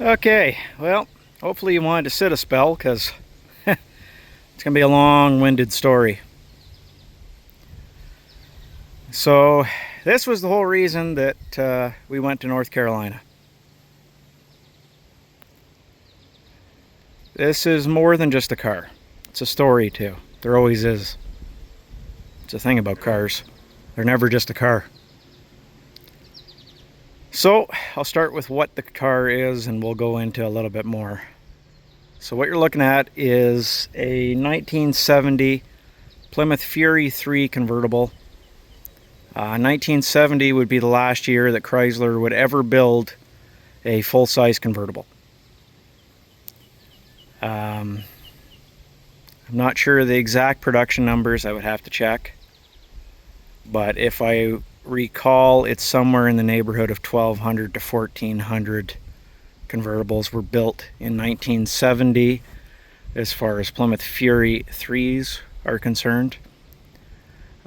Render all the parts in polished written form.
Okay, well, hopefully you wanted to sit a spell, because it's going to be a long-winded story. So, this was the whole reason that we went to North Carolina. This is more than just a car. It's a story, too. There always is. It's a thing about cars. They're never just a car. So, I'll start with what the car is, and we'll go into a little bit more. So what you're looking at is a 1970 Plymouth Fury III Convertible. 1970 would be the last year that Chrysler would ever build a full-size convertible. I'm not sure of the exact production numbers, I would have to check. But if I recall, it's somewhere in the neighborhood of 1,200 to 1,400 convertibles were built in 1970 as far as Plymouth Fury 3s are concerned.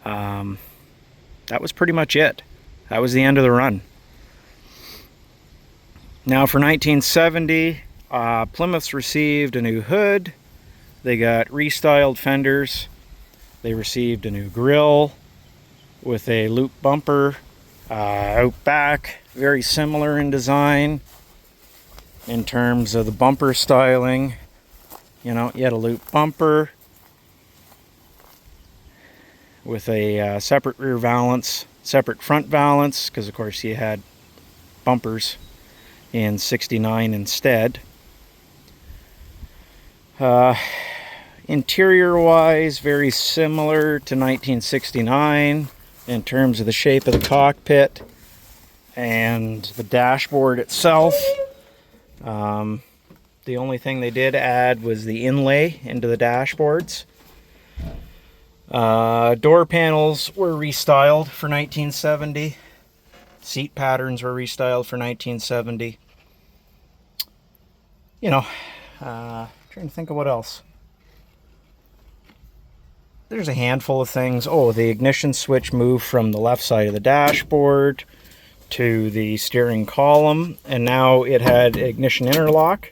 That was pretty much it. That was the end of the run. Now for 1970, Plymouth's received a new hood, they got restyled fenders, they received a new grille with a loop bumper out back, very similar in design in terms of the bumper styling. You know, you had a loop bumper with a separate rear valance, separate front valance, because of course you had bumpers in 69 instead. Interior wise, very similar to 1969 in terms of the shape of the cockpit and the dashboard itself. The only thing they did add was the inlay into the dashboards. Door panels were restyled for 1970. Seat patterns were restyled for 1970. You know, trying to think of what else. There's a handful of things. Oh, the ignition switch moved from the left side of the dashboard to the steering column, and now it had ignition interlock,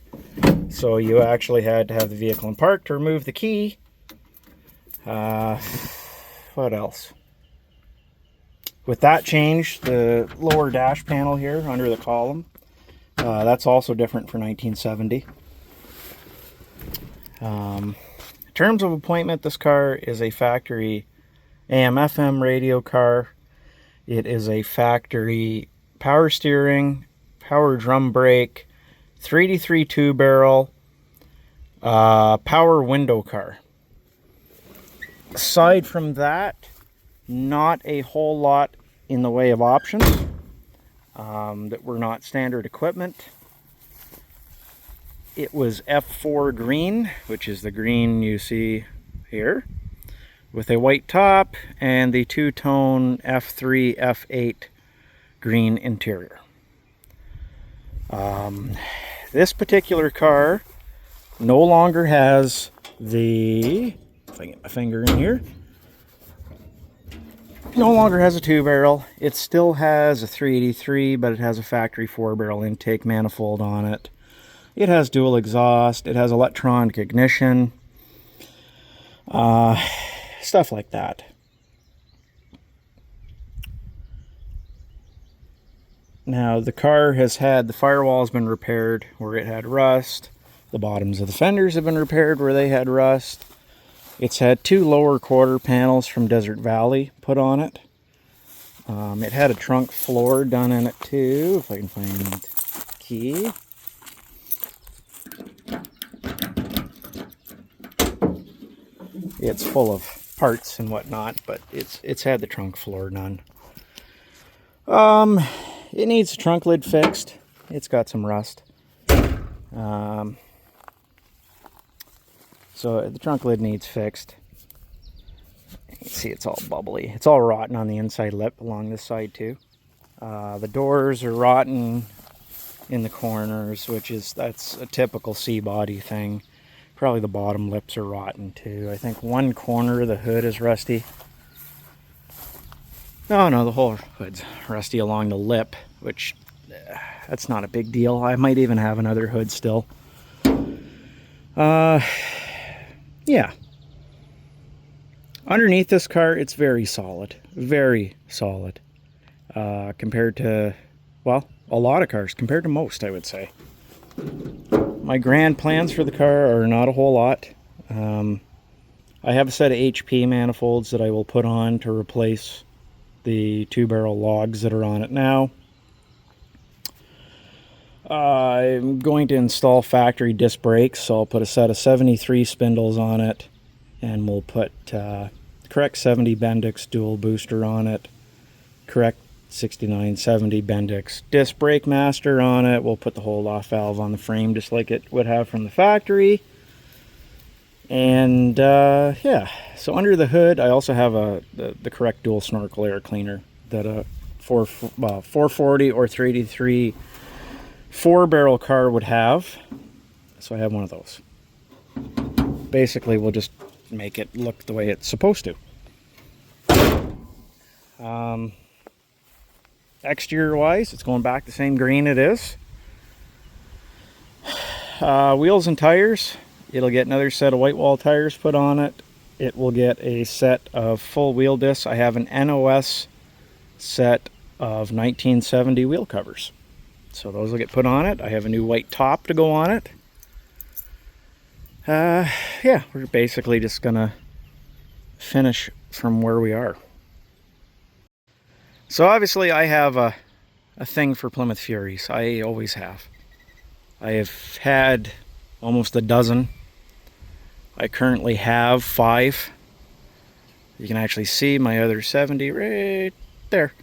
so you actually had to have the vehicle in park to remove the key. What else? With that change, the lower dash panel here under the column, that's also different for 1970. In terms of appointment, this car is a factory AM/FM radio car. It is a factory power steering, power drum brake, 3D3 two-barrel, power window car. Aside from that, not a whole lot in the way of options that were not standard equipment. It was F4 green, which is the green you see here, with a white top and the two-tone F3, F8 green interior. This particular car no longer has the, if I get my finger in here, no longer has a two-barrel. It still has a 383, but it has a factory 4-barrel intake manifold on it. It has dual exhaust. It has electronic ignition. Stuff like that. Now the car has had, the firewall has been repaired where it had rust. The bottoms of the fenders have been repaired where they had rust. It's had two lower quarter panels from Desert Valley put on it. It had a trunk floor done in it too, if I can find the key. It's full of parts and whatnot, but it's had the trunk floor done. It needs the trunk lid fixed. It's got some rust. So the trunk lid needs fixed. You can see it's all bubbly. It's all rotten on the inside lip along this side too. The doors are rotten in the corners, that's a typical C-body thing. Probably the bottom lips are rotten too. I think one corner of the hood is rusty. No, the whole hood's rusty along the lip, which That's not a big deal. I might even have another hood still. Yeah. Underneath this car, it's very solid. Very solid. Compared to, well, a lot of cars. Compared to most, I would say. My grand plans for the car are not a whole lot. I have a set of HP manifolds that I will put on to replace the 2-barrel logs that are on it now. I'm going to install factory disc brakes, so I'll put a set of 73 spindles on it, and we'll put correct 70 Bendix dual booster on it, correct 6970 Bendix disc brake master on it. We'll put the hold off valve on the frame just like it would have from the factory. And yeah, so under the hood I also have the correct dual snorkel air cleaner that a 440 or 383 4-barrel car would have. So I have one of those. Basically we'll just make it look the way it's supposed to. Exterior wise, it's going back the same green it is. Wheels and tires, it'll get another set of white wall tires put on it. It will get a set of full wheel discs. I have an NOS set of 1970 wheel covers, so those will get put on it. I have a new white top to go on it. Yeah, we're basically just gonna finish from where we are. So obviously I have a thing for Plymouth Furies. I always have. I have had almost a dozen. I currently have 5. You can actually see my other 70 right there.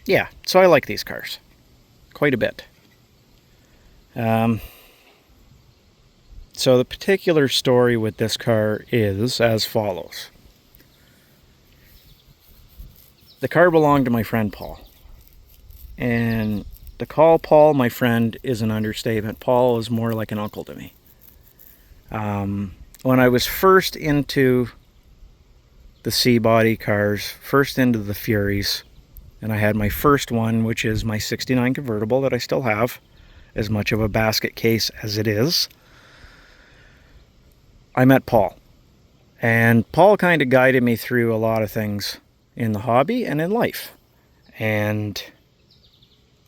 Yeah, so I like these cars quite a bit. So the particular story with this car is as follows. The car belonged to my friend Paul. And to call Paul my friend is an understatement. Paul is more like an uncle to me. When I was first into the C-body cars, first into the Furies, and I had my first one, which is my 69 convertible that I still have, as much of a basket case as it is, I met Paul. And Paul kind of guided me through a lot of things in the hobby and in life. And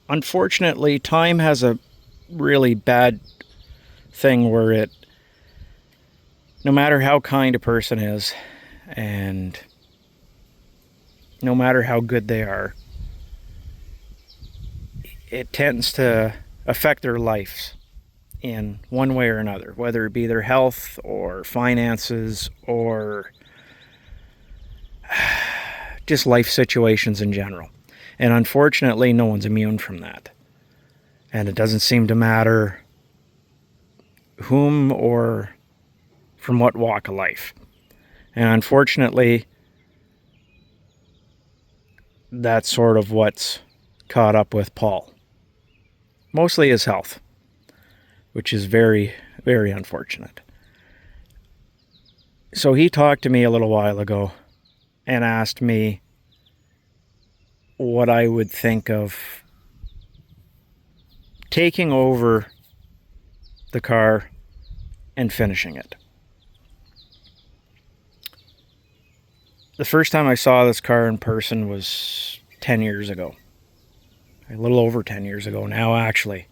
unfortunately, time has a really bad thing where it, no matter how kind a person is, and no matter how good they are, it tends to affect their lives in one way or another, whether it be their health or finances or just life situations in general. And unfortunately, no one's immune from that. And it doesn't seem to matter whom or from what walk of life. And unfortunately, that's sort of what's caught up with Paul. Mostly his health, which is very, very unfortunate. So he talked to me a little while ago and asked me what I would think of taking over the car and finishing it. The first time I saw this car in person was 10 years ago. A little over 10 years ago now, actually.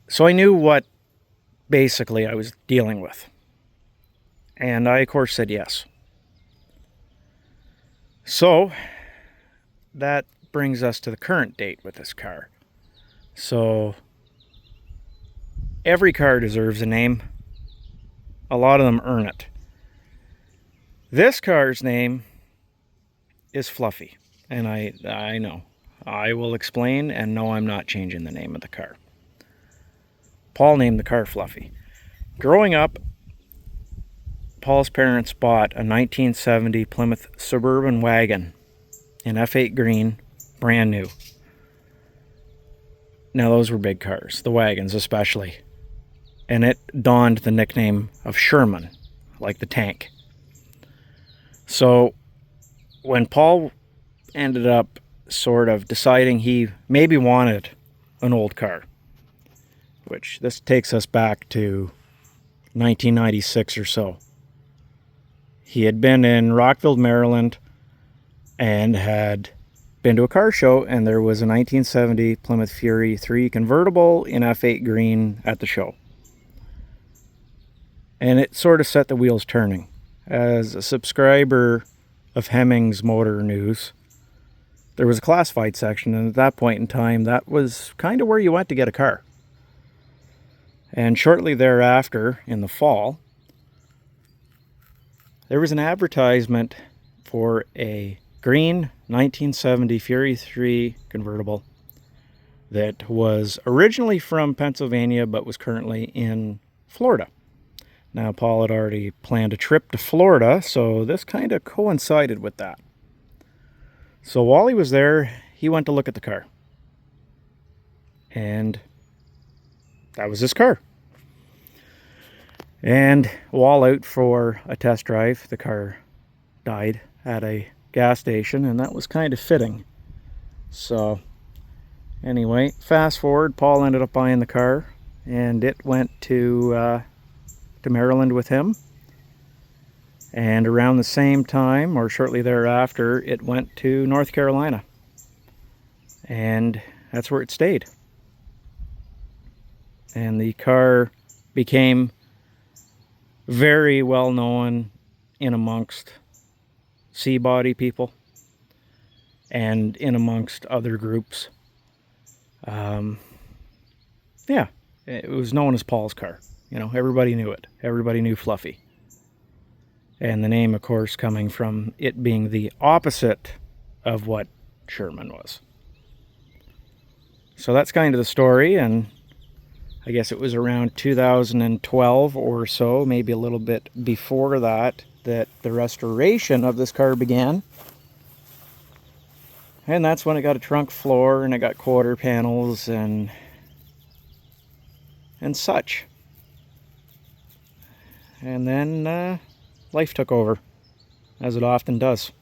So I knew what basically I was dealing with. And I, of course, said yes. So that brings us to the current date with this car. So every car deserves a name. A lot of them earn it. This car's name is Fluffy. And I know. I will explain, and no, I'm not changing the name of the car. Paul named the car Fluffy. Growing up, Paul's parents bought a 1970 Plymouth Suburban wagon in F8 green, brand new. Now those were big cars, the wagons especially. And it donned the nickname of Sherman, like the tank. So when Paul ended up sort of deciding he maybe wanted an old car, which this takes us back to 1996 or so. He had been in Rockville, Maryland, and had been to a car show, and there was a 1970 Plymouth Fury III Convertible in F8 green at the show. And it sort of set the wheels turning. As a subscriber of Hemmings Motor News, there was a classified section, and at that point in time, that was kind of where you went to get a car. And shortly thereafter, in the fall, there was an advertisement for a green 1970 Fury 3 convertible that was originally from Pennsylvania but was currently in Florida. Now, Paul had already planned a trip to Florida, so this kind of coincided with that. So while he was there, he went to look at the car. And that was his car. And while out for a test drive, the car died at a gas station, and that was kind of fitting. So anyway, fast forward, Paul ended up buying the car, and it went to Maryland with him. And around the same time, or shortly thereafter, it went to North Carolina. And that's where it stayed. And the car became very well known in amongst C-body people and in amongst other groups. Yeah, it was known as Paul's car. You know, everybody knew it. Everybody knew Fluffy. And the name, of course, coming from it being the opposite of what Sherman was. So that's kind of the story, and I guess it was around 2012 or so, maybe a little bit before that, that the restoration of this car began. And that's when it got a trunk floor and it got quarter panels and such. And then life took over, as it often does.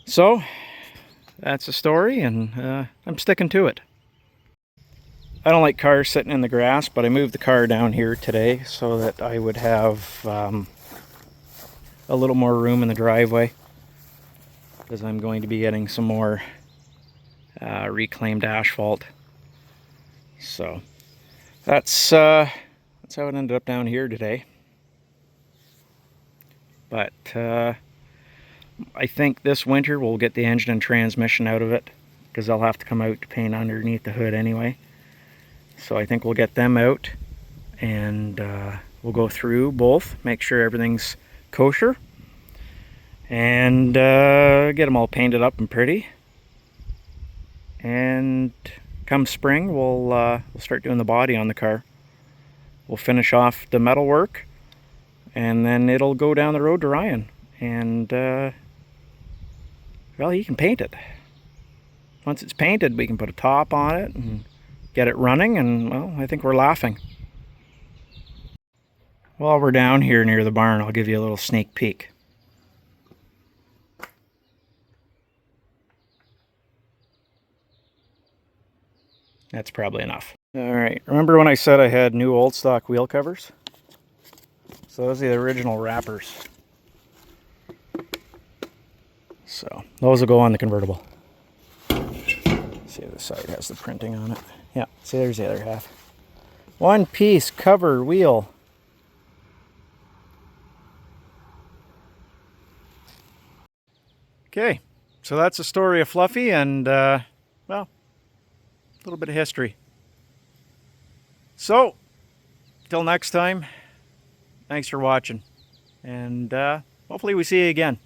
So that's the story, and I'm sticking to it. I don't like cars sitting in the grass, but I moved the car down here today so that I would have a little more room in the driveway, because I'm going to be getting some more reclaimed asphalt. So that's how it ended up down here today. But I think this winter we'll get the engine and transmission out of it, because they'll have to come out to paint underneath the hood anyway. So I think we'll get them out, and we'll go through both, make sure everything's kosher, and get them all painted up and pretty. And come spring, we'll start doing the body on the car. We'll finish off the metal work, and then it'll go down the road to Ryan, and well, he can paint it. Once it's painted, we can put a top on it and get it running, and well, I think we're laughing. While we're down here near the barn, I'll give you a little sneak peek. That's probably enough. Alright, remember when I said I had new old stock wheel covers? So those are the original wrappers. So those will go on the convertible. See, the side has the printing on it. Yeah, see, there's the other half. One piece cover wheel. Okay, so that's the story of Fluffy, and well, a little bit of history. So, till next time, thanks for watching, and hopefully we see you again.